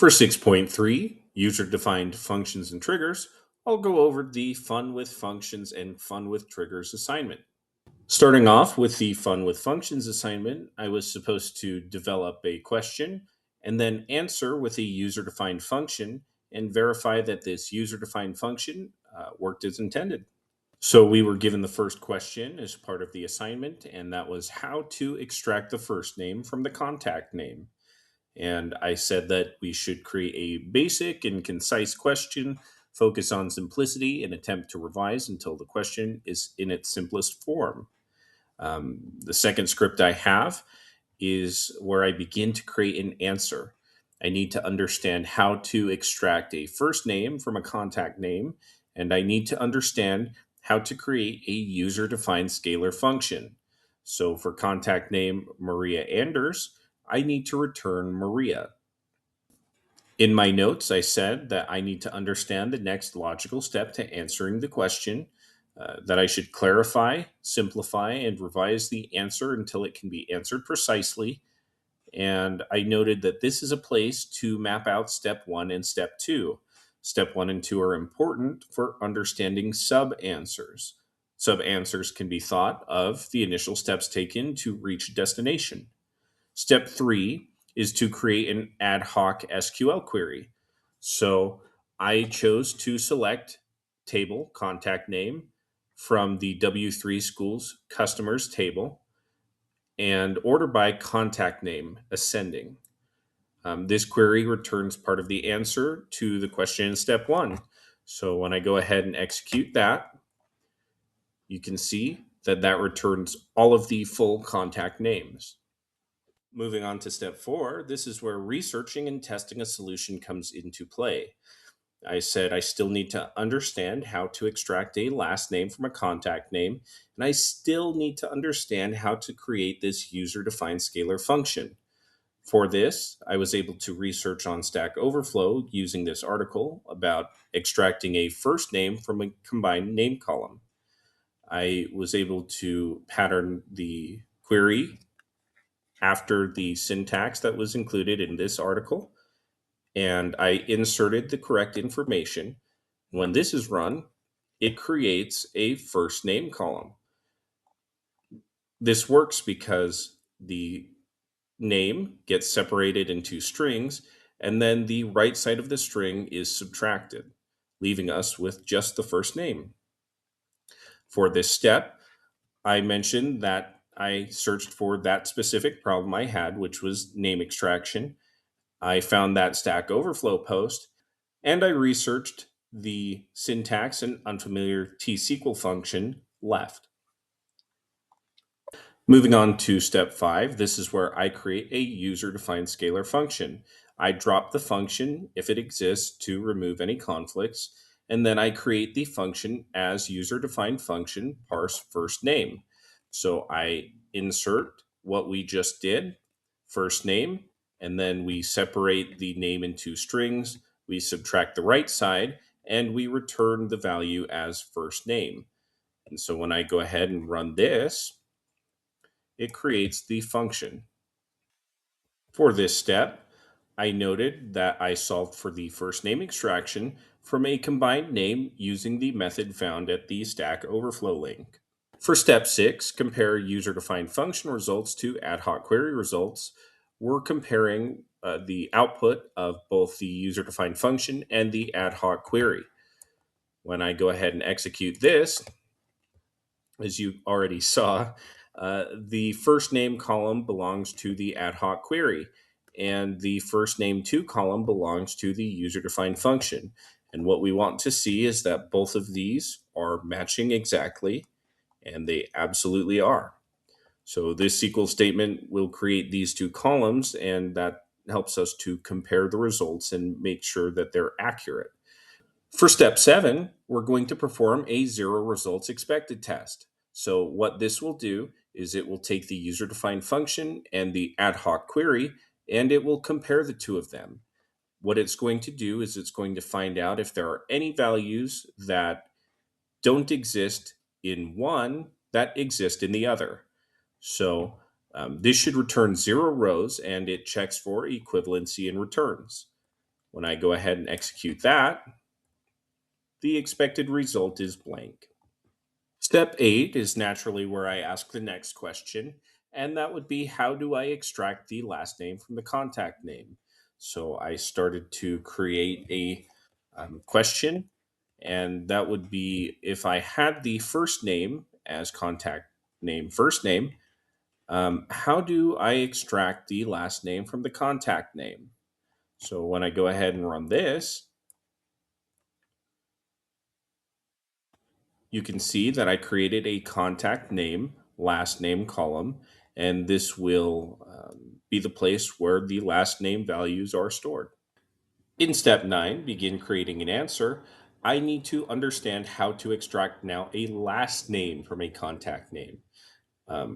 For 6.3, user-defined functions and triggers, I'll go over the Fun with Functions and Fun with Triggers assignment. Starting off with the Fun with Functions assignment, I was supposed to develop a question and then answer with a user-defined function and verify that this user-defined function worked as intended. So we were given the first question as part of the assignment, and that was how to extract the first name from the contact name. And I said that we should create a basic and concise question, focus on simplicity, and attempt to revise until the question is in its simplest form. The second script I have is where I begin to create an answer. I need to understand how to extract a first name from a contact name, and I need to understand how to create a user defined scalar function. So for contact name Maria Anders, I need to return Maria. In my notes, I said that I need to understand the next logical step to answering the question, that I should clarify, simplify, and revise the answer until it can be answered precisely. And I noted that this is a place to map out step one and step two. Step one and two are important for understanding sub answers. Sub answers can be thought of the initial steps taken to reach a destination. Step three is to create an ad hoc SQL query. So I chose to select table contact name from the W3 schools customers table and order by contact name ascending. This query returns part of the answer to the question in step one. So when I go ahead and execute that, you can see that that returns all of the full contact names. Moving on to step four, this is where researching and testing a solution comes into play. I said I still need to understand how to extract a last name from a contact name, and I still need to understand how to create this user defined scalar function. For this, I was able to research on Stack Overflow using this article about extracting a first name from a combined name column. I was able to pattern the query after the syntax that was included in this article, and I inserted the correct information. When this is run, it creates a first name column. This works because the name gets separated into strings, and then the right side of the string is subtracted, leaving us with just the first name. For this step, I mentioned that I searched for that specific problem I had, which was name extraction. I found that Stack Overflow post, and I researched the syntax and unfamiliar T-SQL function left. Moving on to step five, this is where I create a user-defined scalar function. I drop the function, if it exists, to remove any conflicts, and then I create the function as user-defined function parse first name. So I insert what we just did, first name, and then we separate the name into strings, we subtract the right side, and we return the value as first name. And so when I go ahead and run this, it creates the function. For this step, I noted that I solved for the first name extraction from a combined name using the method found at the Stack Overflow link. For step six, compare user defined function results to ad hoc query results. We're comparing the output of both the user defined function and the ad hoc query. When I go ahead and execute this, as you already saw, the first name column belongs to the ad hoc query, and the first name to column belongs to the user defined function. And what we want to see is that both of these are matching exactly, and they absolutely are. So this SQL statement will create these two columns, and that helps us to compare the results and make sure that they're accurate. For step seven, we're going to perform a zero results expected test. So what this will do is it will take the user defined function and the ad hoc query, and it will compare the two of them. What it's going to do is it's going to find out if there are any values that don't exist in one that exist in the other. So this should return zero rows, and it checks for equivalency and returns. When I go ahead and execute that, the expected result is blank. Step 8 is naturally where I ask the next question, and that would be, how do I extract the last name from the contact name? So I started to create a question, and that would be, if I had the first name as contact name, first name, how do I extract the last name from the contact name? So when I go ahead and run this, you can see that I created a contact name, last name column, and this will be the place where the last name values are stored. In step 9, begin creating an answer. I need to understand how to extract now a last name from a contact name.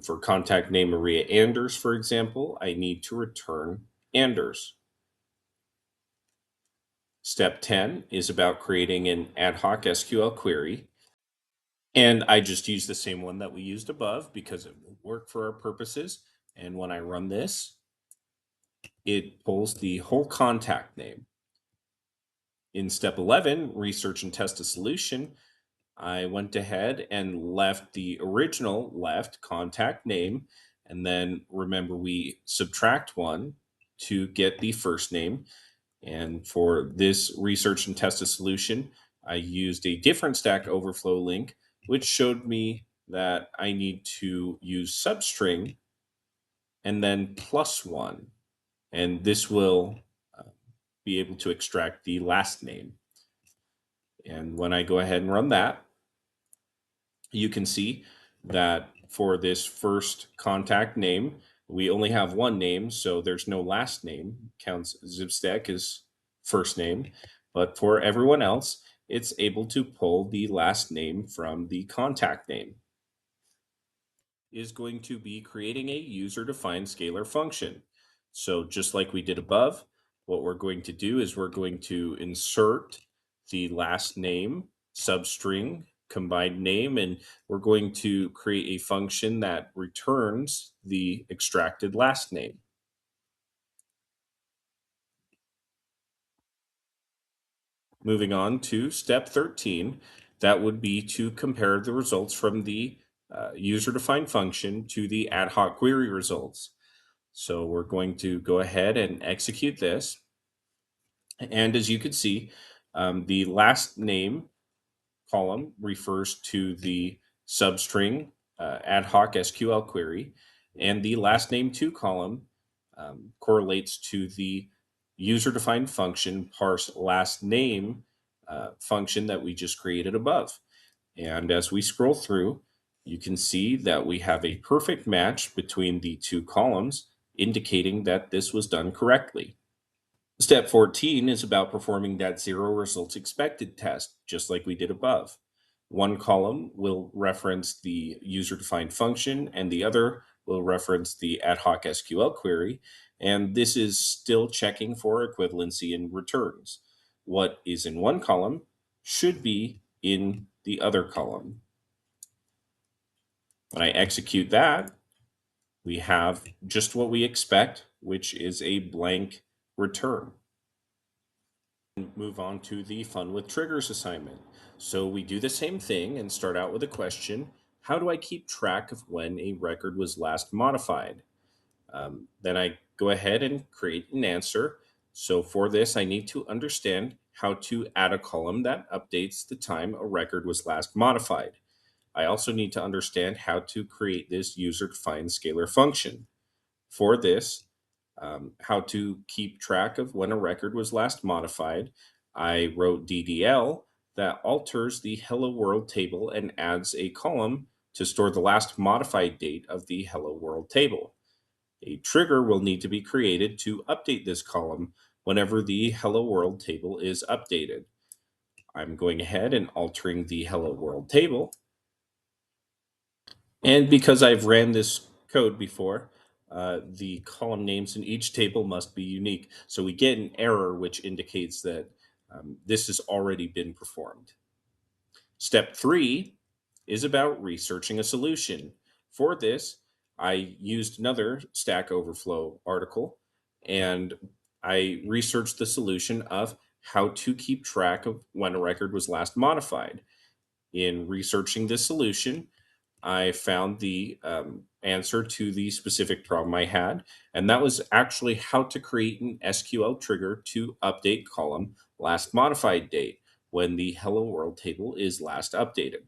For contact name Maria Anders, for example, I need to return Anders. Step 10 is about creating an ad hoc SQL query. And I just use the same one that we used above because it will work for our purposes. And when I run this, it pulls the whole contact name. In step 11, research and test a solution, I went ahead and left the original left contact name. And then remember, we subtract one to get the first name. And for this research and test a solution, I used a different Stack Overflow link, which showed me that I need to use substring and then +1. And this will be able to extract the last name. And when I go ahead and run that, you can see that for this first contact name, we only have one name, so there's no last name. Counts Zipstack as first name. But for everyone else, it's able to pull the last name from the contact name. Is going to be creating a user-defined scalar function. So just like we did above, what we're going to do is we're going to insert the last name substring combined name, and we're going to create a function that returns the extracted last name. Moving on to step 13, that would be to compare the results from the user-defined function to the ad hoc query results. So we're going to go ahead and execute this. And as you can see, the last name column refers to the substring ad hoc SQL query, and the last name to column correlates to the user-defined function parse last name function that we just created above. And as we scroll through, you can see that we have a perfect match between the two columns, indicating that this was done correctly. Step 14 is about performing that zero results expected test, just like we did above. One column will reference the user-defined function, and the other will reference the ad hoc SQL query. And this is still checking for equivalency in returns. What is in one column should be in the other column. When I execute that, we have just what we expect, which is a blank return. Move on to the fun with triggers assignment. So we do the same thing and start out with a question. How do I keep track of when a record was last modified? Then I go ahead and create an answer. So for this, I need to understand how to add a column that updates the time a record was last modified. I also need to understand how to create this user-defined scalar function. For this, how to keep track of when a record was last modified, I wrote DDL that alters the Hello World table and adds a column to store the last modified date of the Hello World table. A trigger will need to be created to update this column whenever the Hello World table is updated. I'm going ahead and altering the Hello World table. And because I've ran this code before, the column names in each table must be unique. So we get an error which indicates that this has already been performed. Step 3 is about researching a solution. For this, I used another Stack Overflow article, and I researched the solution of how to keep track of when a record was last modified. In researching this solution, I found the answer to the specific problem I had, and that was actually how to create an SQL trigger to update column last modified date when the Hello World table is last updated.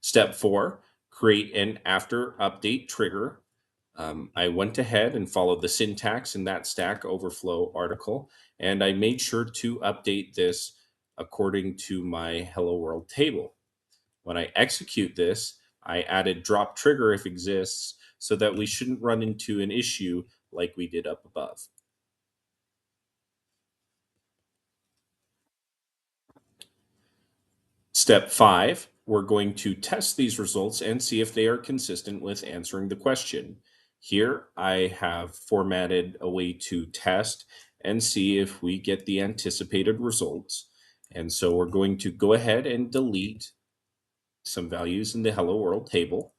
Step 4, create an after update trigger. I went ahead and followed the syntax in that Stack Overflow article, and I made sure to update this according to my Hello World table. When I execute this, I added drop trigger if exists so that we shouldn't run into an issue like we did up above. Step 5, we're going to test these results and see if they are consistent with answering the question. Here I have formatted a way to test and see if we get the anticipated results. And so we're going to go ahead and delete some values in the Hello World table.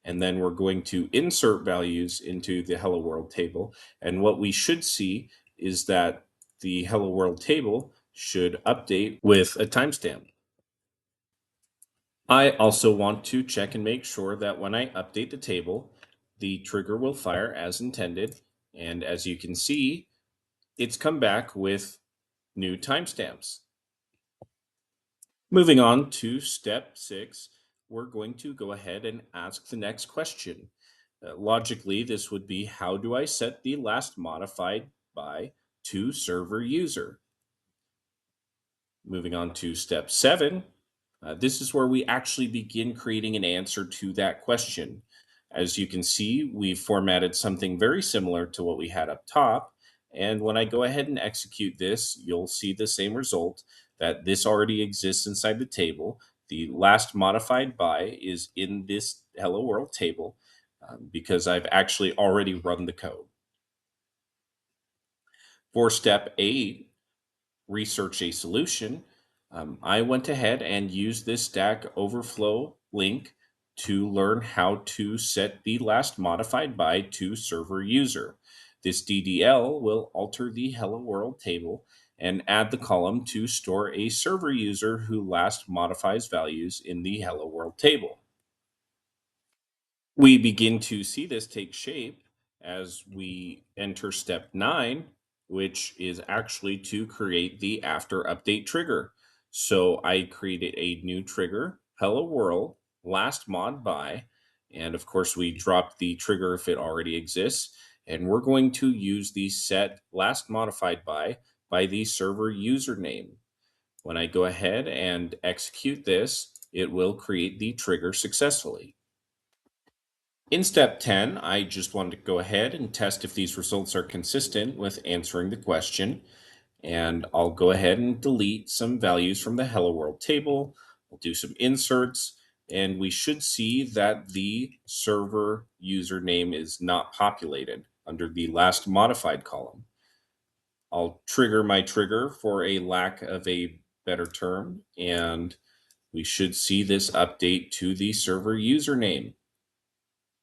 And then we're going to insert values into the Hello World table. And what we should see is that the Hello World table should update with a timestamp. I also want to check and make sure that when I update the table, the trigger will fire as intended. And as you can see, it's come back with new timestamps. Moving on to step 6, we're going to go ahead and ask the next question. Logically, this would be, how do I set the last modified by to server user? Moving on to step 7, this is where we actually begin creating an answer to that question. As you can see, we've formatted something very similar to what we had up top. And when I go ahead and execute this, you'll see the same result, that this already exists inside the table. The last modified by is in this Hello World table because I've actually already run the code. For step 8, research a solution, I went ahead and used this Stack Overflow link to learn how to set the last modified by to server user. This DDL will alter the Hello World table and add the column to store a server user who last modifies values in the Hello World table. We begin to see this take shape as we enter step 9, which is actually to create the after update trigger. So I created a new trigger, hello world, last mod by, and of course we dropped the trigger if it already exists. And we're going to use the set last modified by the server username. When I go ahead and execute this, it will create the trigger successfully. In step 10, I just wanted to go ahead and test if these results are consistent with answering the question. And I'll go ahead and delete some values from the Hello World table. We'll do some inserts, and we should see that the server username is not populated under the last modified column. I'll trigger my trigger for a lack of a better term, and we should see this update to the server username.